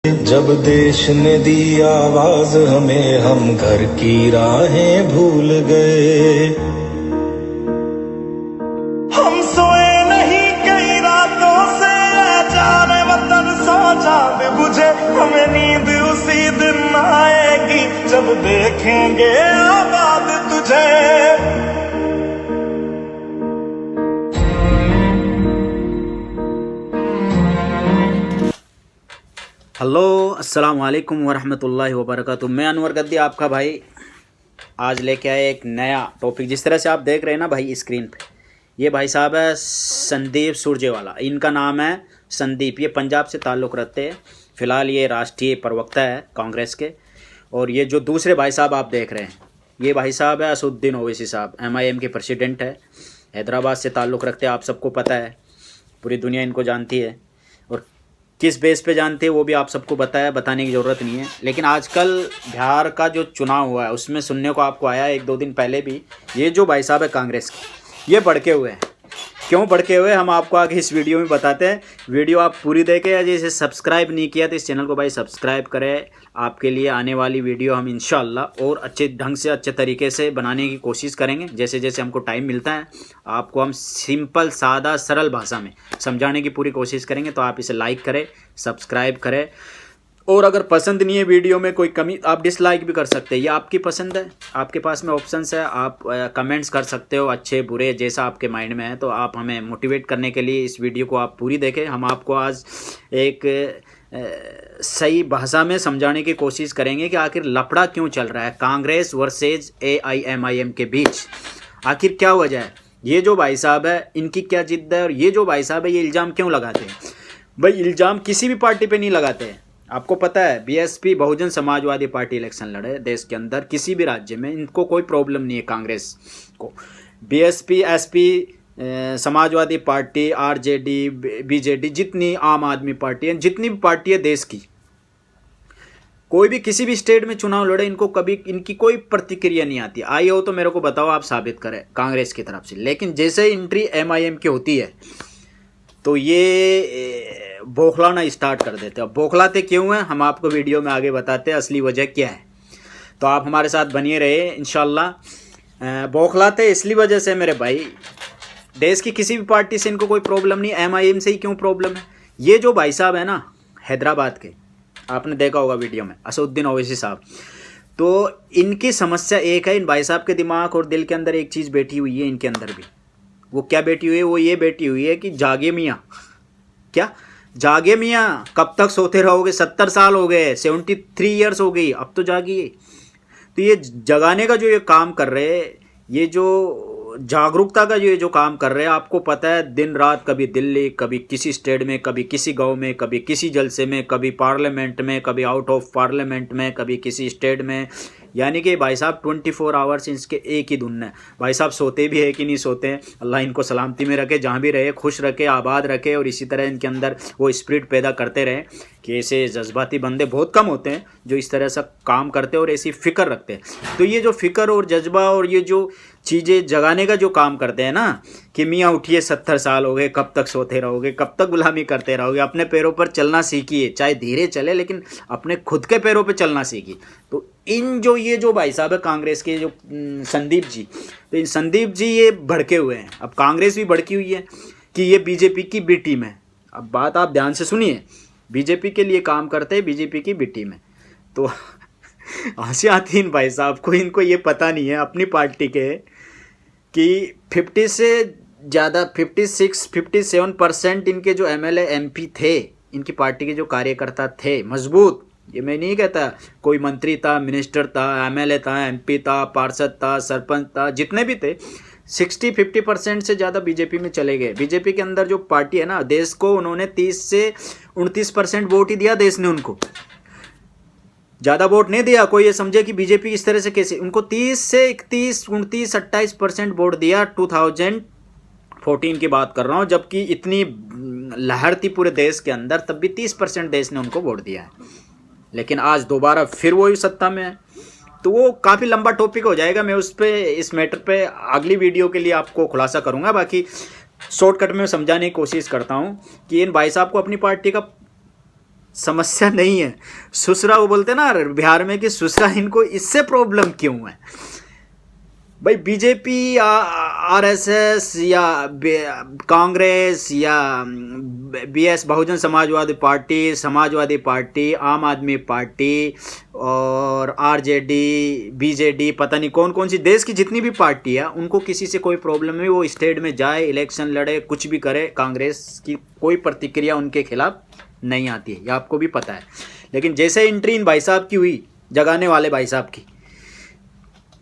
जब देश ने दी आवाज हमें, हम घर की राहें भूल गए। हम सोए नहीं कई रातों से, जाने वतन सो जाने बुझे। हमें नींद उसी दिन आएगी जब देखेंगे आबाद तुझे। हेलो अस्सलाम वालेकुम वरहमतुल्लाहि वबरकातुह। मैं अनवर गद्दी आपका भाई आज लेके आए एक नया टॉपिक। जिस तरह से आप देख रहे हैं ना भाई स्क्रीन पे, ये भाई साहब है संदीप सुरजेवाला। इनका नाम है संदीप, ये पंजाब से ताल्लुक़ रखते हैं। फ़िलहाल ये राष्ट्रीय प्रवक्ता है कांग्रेस के। और ये जो दूसरे भाई साहब आप देख रहे हैं, ये भाई साहब है असदुद्दीन ओवैसी साहब, MIM के प्रेसिडेंट है। हैदराबाद से ताल्लुक़ रखते हैं, आप सबको पता है, पूरी दुनिया इनको जानती है। और किस बेस पे जानते हैं वो भी आप सबको बताने की ज़रूरत नहीं है। लेकिन आजकल बिहार का जो चुनाव हुआ है उसमें सुनने को आपको आया एक दो दिन पहले भी, ये जो भाई साहब है कांग्रेस के, ये भड़के हुए हैं। क्यों भड़के हुए हम आपको आगे इस वीडियो में बताते हैं। वीडियो आप पूरी देखें। यदि इसे सब्सक्राइब नहीं किया तो इस चैनल को भाई सब्सक्राइब करें। आपके लिए आने वाली वीडियो हम इंशाल्लाह और अच्छे ढंग से अच्छे तरीके से बनाने की कोशिश करेंगे। जैसे जैसे हमको टाइम मिलता है आपको हम सिंपल सादा सरल भाषा में समझाने की पूरी कोशिश करेंगे। तो आप इसे लाइक करें, सब्सक्राइब करें। और अगर पसंद नहीं है वीडियो में कोई कमी, आप डिसलाइक भी कर सकते हैं, ये आपकी पसंद है। आपके पास में ऑप्शंस है, आप कमेंट्स कर सकते हो, अच्छे बुरे जैसा आपके माइंड में है। तो आप हमें मोटिवेट करने के लिए इस वीडियो को आप पूरी देखें। हम आपको आज एक सही भाषा में समझाने की कोशिश करेंगे कि आखिर लफड़ा क्यों चल रहा है कांग्रेस वर्सेज AIMIM के बीच। आखिर क्या वजह है, ये जो भाई साहब है इनकी क्या जिद्द है, और ये जो भाई साहब है ये इल्ज़ाम क्यों लगाते हैं। भाई इल्ज़ाम किसी भी पार्टी पे नहीं लगाते हैं। आपको पता है BSP Bahujan Samajwadi party election लड़े देश के अंदर, किसी भी राज्य में, इनको कोई प्रॉब्लम नहीं है कांग्रेस को। BSP SP Samajwadi party, RJD, BJD, जितनी आम आदमी पार्टी है, जितनी भी पार्टी है देश की, कोई भी किसी भी स्टेट में चुनाव लड़े, इनको कभी इनकी कोई प्रतिक्रिया नहीं आती। आई हो तो मेरे को बताओ, आप साबित करें कांग्रेस की तरफ से। लेकिन जैसे एंट्री MIM की होती है तो ये बौखलाना स्टार्ट कर देते हैं। अब बौखलाते क्यों हैं हम आपको वीडियो में आगे बताते हैं, असली वजह क्या है। तो आप हमारे साथ बनिए रहे इंशाल्लाह। बौखलाते इसलिए वजह से मेरे भाई, देश की किसी भी पार्टी से इनको कोई प्रॉब्लम नहीं, MIM से ही क्यों प्रॉब्लम है। ये जो भाई साहब है ना हैदराबाद के, आपने देखा होगा वीडियो में, असदुद्दीन ओवैसी साहब, तो इनकी समस्या एक है। इन भाई साहब के दिमाग और दिल के अंदर एक चीज़ बैठी हुई है, इनके अंदर भी। वो क्या बैठी हुई है, वो ये बैठी हुई है कि जागे मियाँ, क्या जागे मियाँ, कब तक सोते रहोगे। 70 साल हो गए, 73 ईयर्स हो गई, अब तो जागिए। तो ये जगाने का जो ये काम कर रहे हैं, ये जो जागरूकता का जो काम कर रहे हैं, आपको पता है दिन रात, कभी दिल्ली, कभी किसी स्टेट में, कभी किसी गांव में, कभी किसी जलसे में, कभी पार्लियामेंट में, कभी आउट ऑफ पार्लियामेंट में, कभी किसी स्टेट में। यानी कि भाई साहब 24 आवर्स इसके एक ही धुन है। भाई साहब सोते भी है कि नहीं सोते हैं, अल्लाह इनको सलामती में रखे, जहाँ भी रहे खुश रखे, आबाद रखे। और इसी तरह इनके अंदर वो स्पिरिट पैदा करते रहे कि ऐसे जज्बाती बंदे बहुत कम होते हैं जो इस तरह से काम करते हैं और ऐसी फ़िक्र रखते हैं। तो ये जो फ़िक्र और जज्बा और ये जो चीज़ें जगाने का जो काम करते हैं ना, कि मियाँ उठिए, 70 साल हो गए, कब तक सोते रहोगे, कब तक गुलामी करते रहोगे, अपने पैरों पर चलना सीखिए, चाहे धीरे चले लेकिन अपने खुद के पैरों पर चलना सीखिए। तो ये जो भाई साहब है कांग्रेस के, जो संदीप जी, तो इन संदीप जी ये भड़के हुए हैं। अब कांग्रेस भी भड़की हुई है कि ये BJP की बी टीम है। अब बात आप ध्यान से सुनिए, BJP के लिए काम करते हैं, BJP की बी टीम है। तो हंसी आती इन भाई साहब को, इनको ये पता नहीं है अपनी पार्टी के कि 50 से ज़्यादा 56-57% इनके जो MLA MP थे, इनकी पार्टी के जो कार्यकर्ता थे मजबूत। ये मैं नहीं कहता कोई मंत्री था, मिनिस्टर था, MLA था, MP था, पार्षद था, सरपंच था, जितने भी थे, 60-50% से ज़्यादा BJP में चले गए। BJP के अंदर जो पार्टी है ना, देश को उन्होंने 30 से 29% वोट ही दिया देश ने उनको, ज़्यादा वोट नहीं दिया। कोई ये समझे कि BJP इस तरह से कैसे, उनको 30 से 31, 29, 28% वोट दिया। 2014 की बात कर रहा हूँ, जबकि इतनी लहर थी पूरे देश के अंदर, तब भी 30% देश ने उनको वोट दिया है। लेकिन आज दोबारा फिर वही सत्ता में है। तो वो काफ़ी लंबा टॉपिक हो जाएगा, मैं उस पर, इस मैटर पे अगली वीडियो के लिए आपको खुलासा करूँगा। बाकी शॉर्टकट में समझाने की कोशिश करता हूँ कि इन भाई साहब को अपनी पार्टी का समस्या नहीं है। सुसरा, वो बोलते ना बिहार में कि सुसरा इनको इससे प्रॉब्लम क्यों है भाई? बीजेपी या आरएसएस या कांग्रेस या बीएस बहुजन समाजवादी पार्टी, आम आदमी पार्टी और आरजेडी, बीजेडी, पता नहीं कौन कौन सी देश की जितनी भी पार्टी है, उनको किसी से कोई प्रॉब्लम नहीं। वो स्टेट में जाए, इलेक्शन लड़े, कुछ भी करे, कांग्रेस की कोई प्रतिक्रिया उनके खिलाफ नहीं आती है, ये आपको भी पता है। लेकिन जैसे एंट्री इन भाई साहब की हुई, जगाने वाले भाई साहब की,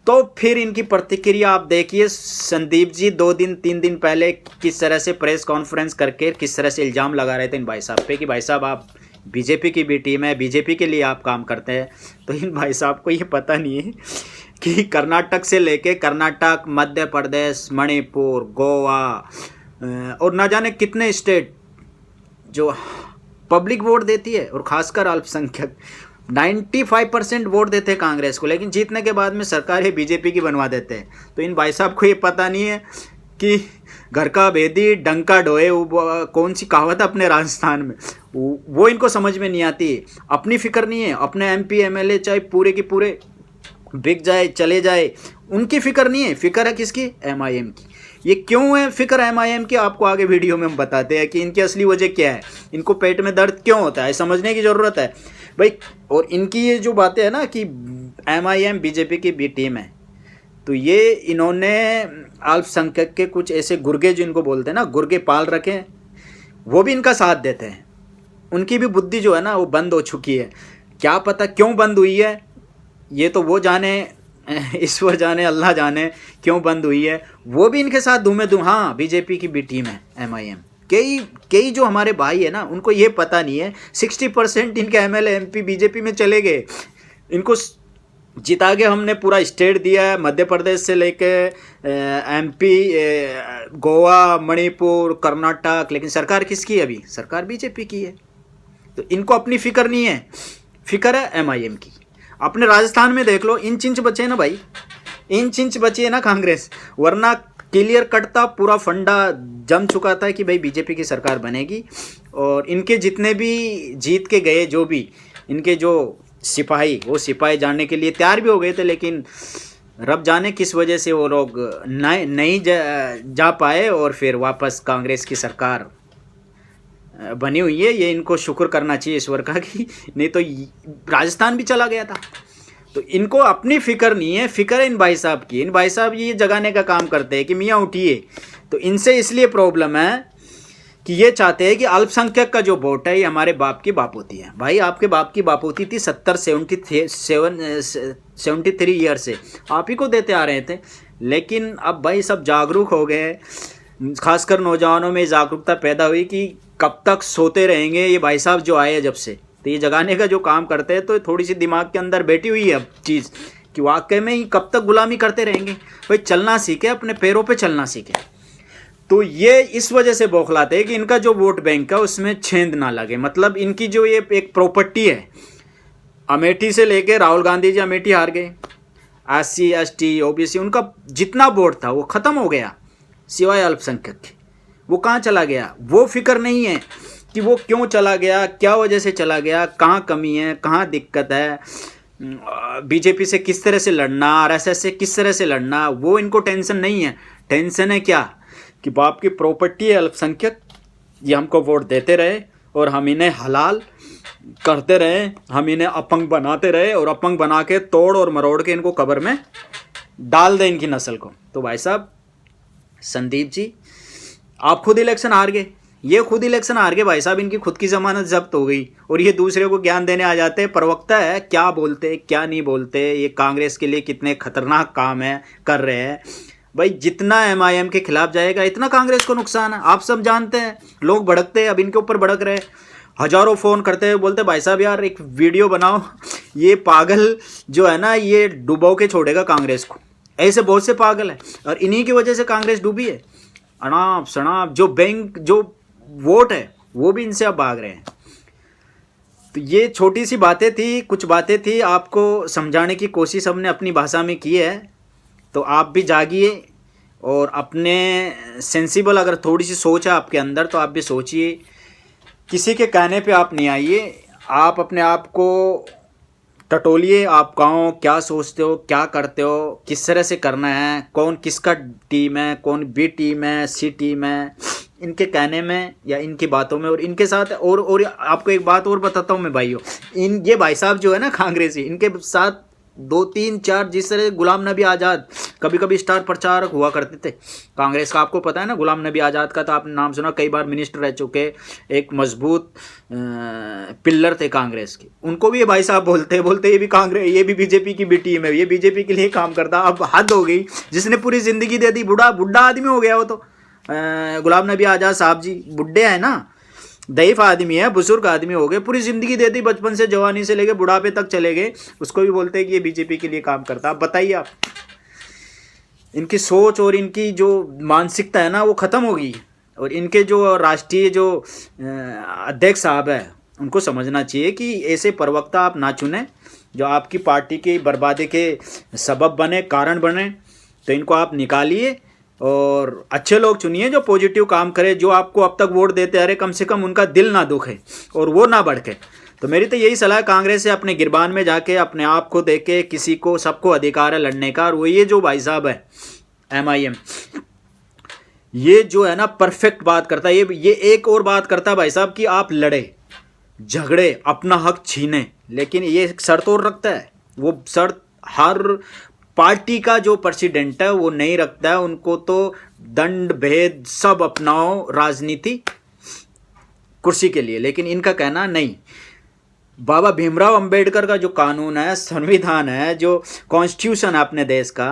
तो फिर इनकी प्रतिक्रिया आप देखिए। संदीप जी 2-3 दिन पहले किस तरह से प्रेस कॉन्फ्रेंस करके किस तरह से इल्ज़ाम लगा रहे थे इन भाई साहब पे कि भाई साहब आप बीजेपी की भी टीम है, बीजेपी के लिए आप काम करते हैं। तो इन भाई साहब को ये पता नहीं है कि कर्नाटक से लेके कर्नाटक, मध्य प्रदेश, मणिपुर, गोवा और ना जाने कितने स्टेट जो पब्लिक वोट देती है, और खासकर अल्पसंख्यक 95% वोट देते हैं कांग्रेस को, लेकिन जीतने के बाद में सरकार बीजेपी की बनवा देते हैं। तो इन भाई साहब को ये पता नहीं है कि घर का भेदी डंका ढोए, कौन सी कहावत है अपने राजस्थान में, वो इनको समझ में नहीं आती है। अपनी फिक्र नहीं है, अपने एमपी एमएलए चाहे पूरे के पूरे बिक जाए, चले जाए, उनकी फिक्र नहीं है। फिक्र है किसकी? एमआईएम की। ये क्यों है फिक्र एमआईएम की, आपको आगे वीडियो में हम बताते हैं कि इनकी असली वजह क्या है, इनको पेट में दर्द क्यों होता है, समझने की ज़रूरत है भाई। और इनकी ये जो बातें है ना कि एमआईएम बीजेपी की बी टीम है, तो ये इन्होंने अल्पसंख्यक के कुछ ऐसे गुर्गे, जो इनको बोलते हैं ना, गुर्गे पाल रखे, वो भी इनका साथ देते हैं। उनकी भी बुद्धि जो है ना वो बंद हो चुकी है। क्या पता क्यों बंद हुई है, ये तो वो जाने, ईश्वर जाने, अल्लाह जाने क्यों बंद हुई है। वो भी इनके साथ धूमे धूम, हाँ बीजेपी की भी टीम है एमआईएम। कई जो हमारे भाई है ना, उनको ये पता नहीं है 60% इनके एमएलए एमपी बीजेपी में चले गए। इनको जिता के हमने पूरा स्टेट दिया है, मध्य प्रदेश से लेके एमपी, गोवा, मणिपुर, कर्नाटक, लेकिन सरकार किसकी है अभी? सरकार बीजेपी की है। तो इनको अपनी फिक्र नहीं है, फिक्र है एमआईएम की। अपने राजस्थान में देख लो, इंच इंच बचे ना भाई, इंच इंच बची है ना कांग्रेस, वरना क्लियर कटता पूरा फंडा जम चुका था कि भाई बीजेपी की सरकार बनेगी। और इनके जितने भी जीत के गए, जो भी इनके जो सिपाही, वो सिपाही जाने के लिए तैयार भी हो गए थे, लेकिन रब जाने किस वजह से वो लोग नहीं जा पाए, और फिर वापस कांग्रेस की सरकार बनी हुई है। ये इनको शुक्र करना चाहिए ईश्वर का कि नहीं तो राजस्थान भी चला गया था। तो इनको अपनी फिक्र नहीं है, फिक्र है इन भाई साहब की। इन भाई साहब ये जगाने का काम करते हैं कि मियाँ उठिए। तो इनसे इसलिए प्रॉब्लम है कि ये चाहते हैं कि अल्पसंख्यक का जो वोट है ये हमारे बाप की बापोती है। भाई आपके बाप की बापोती थी 73 ईयर से, आप ही को देते आ रहे थे। लेकिन अब भाई सब जागरूक हो गए, खासकर नौजवानों में जागरूकता पैदा हुई कि कब तक सोते रहेंगे। ये भाई साहब जो आए जब से, तो ये जगाने का जो काम करते हैं, तो थोड़ी सी दिमाग के अंदर बैठी हुई है अब चीज़ कि वाकई में ही कब तक गुलामी करते रहेंगे। भाई चलना सीखे, अपने पैरों पे चलना सीखे। तो ये इस वजह से बौखलाते हैं कि इनका जो वोट बैंक है उसमें छेद ना लगे। मतलब इनकी जो ये एक प्रॉपर्टी है, अमेठी से लेके राहुल गांधी जी अमेठी हार गए, SC ST OBC उनका जितना वोट था वो ख़त्म हो गया, सिवाय अल्पसंख्यक के। वो कहाँ चला गया, वो फिक्र नहीं है कि वो क्यों चला गया, क्या वजह से चला गया, कहाँ कमी है, कहाँ दिक्कत है, बीजेपी से किस तरह से लड़ना, आरएसएस से किस तरह से लड़ना, वो इनको टेंशन नहीं है। टेंशन है क्या कि बाप की प्रॉपर्टी है अल्पसंख्यक, ये हमको वोट देते रहे और हम इन्हें हलाल करते रहे, हम इन्हें अपंग बनाते रहे, और अपंग बना के तोड़ और मरोड़ के इनको कब्र में डाल दें इनकी नस्ल को। तो भाई साहब संदीप जी, आप खुद इलेक्शन हार गए, ये खुद इलेक्शन हार गए भाई साहब, इनकी खुद की जमानत जब्त हो गई, और ये दूसरे को ज्ञान देने आ जाते हैं। प्रवक्ता है, क्या बोलते क्या नहीं बोलते, ये कांग्रेस के लिए कितने खतरनाक काम है कर रहे हैं। भाई जितना एमआईएम के खिलाफ जाएगा इतना कांग्रेस को नुकसान है, आप सब जानते हैं। लोग भड़कते हैं, अब इनके ऊपर भड़क रहे, हजारों फ़ोन करते हैं, बोलते भाई साहब यार एक वीडियो बनाओ, ये पागल जो है ना ये डुबो के छोड़ेगा कांग्रेस को। ऐसे बहुत से पागल हैं, और इन्हीं की वजह से कांग्रेस डूबी है। अनाप शनाप जो बैंक जो वोट है वो भी इनसे अब भाग रहे हैं। तो ये छोटी सी बातें थी, कुछ बातें थी, आपको समझाने की कोशिश हमने अपनी भाषा में की है। तो आप भी जागिए और अपने सेंसिबल, अगर थोड़ी सी सोच है आपके अंदर तो आप भी सोचिए, किसी के कहने पे आप नहीं आइए, आप अपने आप को टटोलिए, आप कहो क्या सोचते हो, क्या करते हो, किस तरह से करना है, कौन किसका टीम है, कौन बी टीम है, सी टीम है, इनके कहने में या इनकी बातों में और इनके साथ। और आपको एक बात और बताता हूँ मैं भाइयों, ये भाई साहब जो है ना कांग्रेसी, इनके साथ 2 3 4 जिस तरह गुलाम नबी आज़ाद कभी कभी स्टार प्रचारक हुआ करते थे कांग्रेस का, आपको पता है ना गुलाम नबी आज़ाद का तो आपने नाम सुना, कई बार मिनिस्टर रह चुके, एक मजबूत पिल्लर थे कांग्रेस के। उनको भी ये भाई साहब बोलते बोलते ये भी कांग्रेस, ये भी बीजेपी की भी टीम है, ये बीजेपी के लिए काम करता। अब हद हो गई, जिसने पूरी जिंदगी दे दी, बुढ़ा आदमी हो गया वो तो। गुलाम नबी आज़ाद साहब जी बुढ़े हैं ना, दैफ आदमी है, बुजुर्ग आदमी हो गए, पूरी जिंदगी दे दी, बचपन से जवानी से लेके बुढ़ापे तक चले गए, उसको भी बोलते हैं कि ये बीजेपी के लिए काम करता। आप बताइए, आप इनकी सोच और इनकी जो मानसिकता है ना वो ख़त्म होगी। और इनके जो राष्ट्रीय जो अध्यक्ष साहब है उनको समझना चाहिए कि ऐसे प्रवक्ता आप ना चुने जो आपकी पार्टी की बर्बादी के सबब बने, कारण बने। तो इनको आप निकालिए और अच्छे लोग चुनिए जो पॉजिटिव काम करे, जो आपको अब तक वोट देते अरे कम से कम उनका दिल ना दुखे और वो ना भड़के। तो मेरी तो यही सलाह है, कांग्रेस से अपने गिरबान में जाके अपने आप को देके, किसी को सबको अधिकार है लड़ने का। और वो ये जो भाई साहब है MIM, ये जो है ना परफेक्ट बात करता है। ये एक और बात करता है भाई साहब कि आप लड़े झगड़े अपना हक छीने, लेकिन ये एक शर्त और रखता है। वो शर्त हर पार्टी का जो प्रेसिडेंट है वो नहीं रखता है, उनको तो दंड भेद सब अपनाओ राजनीति कुर्सी के लिए। लेकिन इनका कहना नहीं, बाबा भीमराव अंबेडकर का जो कानून है, संविधान है, जो कॉन्स्टिट्यूशन है अपने देश का,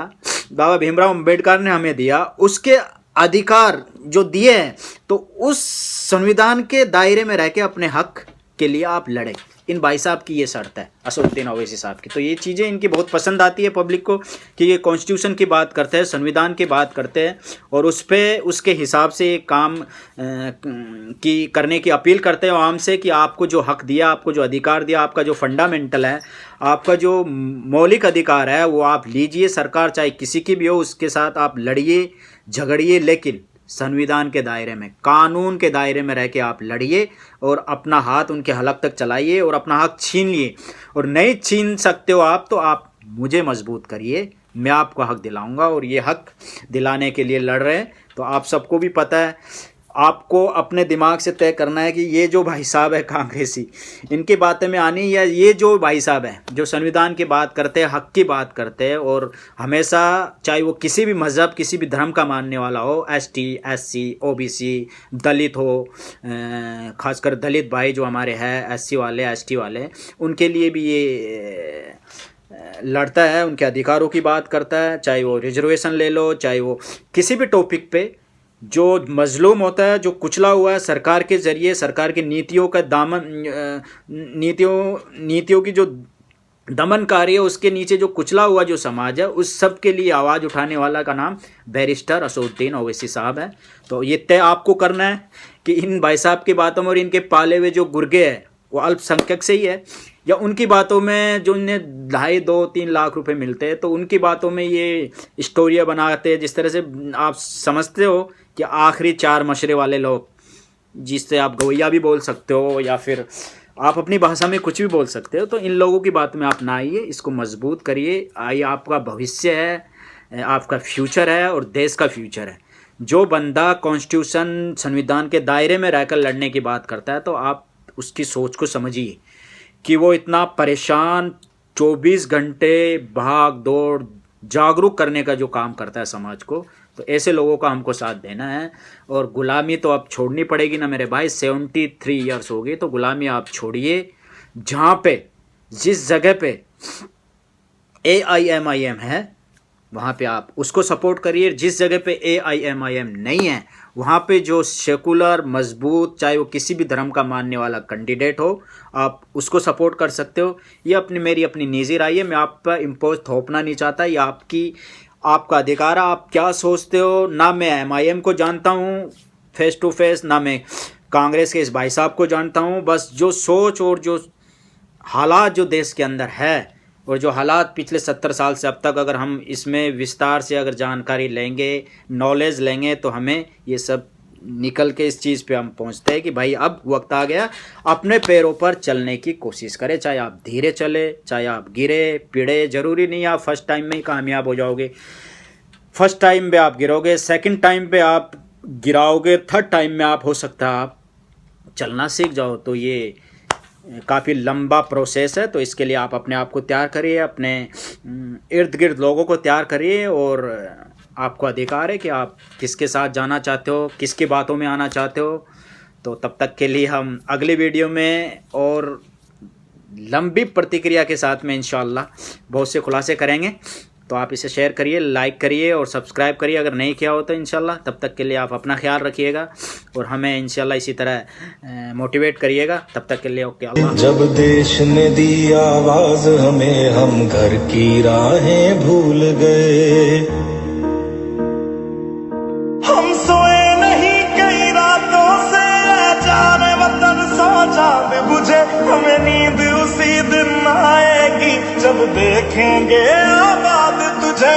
बाबा भीमराव अंबेडकर ने हमें दिया, उसके अधिकार जो दिए हैं, तो उस संविधान के दायरे में रह के अपने हक के लिए आप लड़े। इन भाई साहब की ये शर्त है, असदुद्दीन ओवैसी साहब की। तो ये चीज़ें इनकी बहुत पसंद आती है पब्लिक को कि ये कॉन्स्टिट्यूशन की बात करते हैं, संविधान की बात करते हैं और उस पर उसके हिसाब से काम की करने की अपील करते हैं आवाम से कि आपको जो हक दिया, आपको जो अधिकार दिया, आपका जो फंडामेंटल है, आपका जो मौलिक अधिकार है वो आप लीजिए। सरकार चाहे किसी की भी हो उसके साथ आप लड़िए झगड़िए, लेकिन संविधान के दायरे में, कानून के दायरे में रह के आप लड़िए और अपना हाथ उनके हलक तक चलाइए और अपना हक छीन लिए। और नहीं छीन सकते हो आप तो आप मुझे मजबूत करिए, मैं आपको हक दिलाऊंगा। और ये हक दिलाने के लिए लड़ रहे हैं। तो आप सबको भी पता है, आपको अपने दिमाग से तय करना है कि ये जो भाई साहब है कांग्रेसी, इनकी बातें में आनी, या ये जो भाई साहब है जो संविधान की बात करते हैं, हक की बात करते हैं और हमेशा चाहे वो किसी भी मज़हब किसी भी धर्म का मानने वाला हो, ST SC OBC दलित हो, खासकर दलित भाई जो हमारे हैं SC वाले ST वाले, उनके लिए भी ये लड़ता है, उनके अधिकारों की बात करता है। चाहे वो रिजर्वेशन ले लो, चाहे वो किसी भी टॉपिक पे जो मजलूम होता है, जो कुचला हुआ है सरकार के ज़रिए, सरकार की नीतियों का दामन, नीतियों की जो दमनकारी है, उसके नीचे जो कुचला हुआ जो समाज है, उस सब के लिए आवाज़ उठाने वाला का नाम बैरिस्टर असदुद्दीन ओवैसी साहब है। तो ये तय आपको करना है कि इन भाई साहब की बातों में और इनके पाले हुए जो गुर्गे हैं वो अल्पसंख्यक से ही है, या उनकी बातों में जो इन्हें 2.5-2-3 लाख रुपए मिलते हैं, तो उनकी बातों में ये स्टोरियाँ बनाते हैं जिस तरह से आप समझते हो कि आखिरी 4 मशरे वाले लोग, जिससे आप गवैया भी बोल सकते हो या फिर आप अपनी भाषा में कुछ भी बोल सकते हो। तो इन लोगों की बात में आप ना आइए, इसको मजबूत करिए। आइए, आपका भविष्य है, आपका फ्यूचर है और देश का फ्यूचर है। जो बंदा कॉन्स्टिट्यूशन संविधान के दायरे में रहकर लड़ने की बात करता है, तो आप उसकी सोच को समझिए कि वो इतना परेशान 24 घंटे भाग दौड़ जागरूक करने का जो काम करता है समाज को, तो ऐसे लोगों का हमको साथ देना है। और गुलामी तो अब छोड़नी पड़ेगी ना मेरे भाई, 73 ईयर्स हो गए, तो गुलामी आप छोड़िए। जहाँ पे जिस जगह पे AIMIM है वहाँ पे आप उसको सपोर्ट करिए। जिस जगह पे AIMIM नहीं है वहाँ पे जो सेकुलर मजबूत, चाहे वो किसी भी धर्म का मानने वाला कैंडिडेट हो, आप उसको सपोर्ट कर सकते हो। ये मेरी अपनी निजी राय है, मैं आप पर इम्पोज थोपना नहीं चाहता। ये आपका अधिकार है, आप क्या सोचते हो। ना मैं MIM को जानता हूँ फेस टू फेस, ना मैं कांग्रेस के इस भाई साहब को जानता हूँ। बस जो सोच और जो हालात जो देश के अंदर है और जो हालात पिछले 70 साल से अब तक, अगर हम इसमें विस्तार से अगर जानकारी लेंगे, नॉलेज लेंगे, तो हमें ये सब निकल के इस चीज़ पे हम पहुंचते हैं कि भाई अब वक्त आ गया अपने पैरों पर चलने की कोशिश करें। चाहे आप धीरे चले, चाहे आप गिरे पिड़े, ज़रूरी नहीं आप फर्स्ट टाइम में ही कामयाब हो जाओगे। फर्स्ट टाइम पे आप गिरोगे, सेकंड टाइम पे आप गिराओगे, थर्ड टाइम में आप हो सकता है आप चलना सीख जाओ। तो ये काफ़ी लंबा प्रोसेस है, तो इसके लिए आप अपने आप को तैयार करिए, अपने इर्द गिर्द लोगों को तैयार करिए, और आपको अधिकार है कि आप किसके साथ जाना चाहते हो, किसकी बातों में आना चाहते हो। तो तब तक के लिए हम अगली वीडियो में और लंबी प्रतिक्रिया के साथ में इंशाअल्लाह बहुत से खुलासे करेंगे। तो आप इसे शेयर करिए, लाइक करिए और सब्सक्राइब करिए अगर नहीं किया हो तो इंशाल्लाह। तब तक के लिए आप अपना ख्याल रखिएगा और हमें इंशाल्लाह इसी तरह मोटिवेट करिएगा। तब तक के लिए ओके, अल्लाह। जब देश ने दी आवाज हमें, हम घर की राहें भूल गए। हम सोए नहीं कई रातों से, जाने वतन सो चांद बुझे। हमें नींद उसी दिन आएगी जब देखेंगे आबाद तुझे।